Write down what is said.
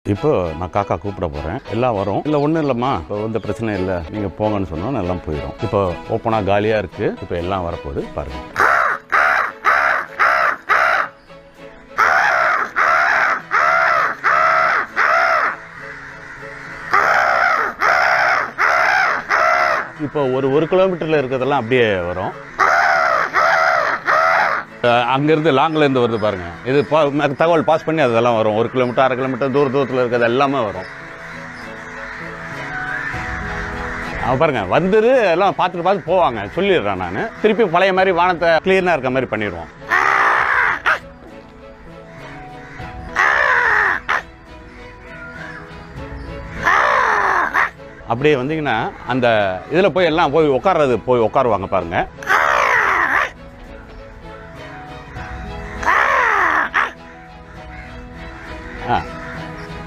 இப்போ நான் காக்கா கூப்பிட போகிறேன். எல்லாம் வரும். இல்லை ஒன்றும் இல்லைம்மா, இப்போ வந்து பிரச்சனை இல்லை, நீங்கள் போங்கன்னு சொன்னோன்னு எல்லாம் போயிடும். இப்போ ஓப்பனாக காலியாக இருக்குது. இப்போ எல்லாம் வரப்போகுது பாருங்கள். இப்போ ஒரு கிலோமீட்டரில் இருக்கிறதெல்லாம் அப்படியே வரும். அங்கேருந்து லாங்கிலேருந்து வருது பாருங்கள். இது தகவல் பாஸ் பண்ணி அதெல்லாம் வரும். 1 கிலோமீட்டர் 1/2 கிலோமீட்டர் தூரத்தில் இருக்கிறது எல்லாமே வரும். பாருங்கள் வந்துரு எல்லாம் பார்த்துட்டு போவாங்க. சொல்லிடுறேன் நான். திருப்பி பழைய மாதிரி வானத்தை கிளீனாக இருக்க மாதிரி பண்ணிடுவோம். அப்படியே வந்தீங்கன்னா அந்த இதில் போய் எல்லாம் போய் உட்காருவாங்க பாருங்கள்.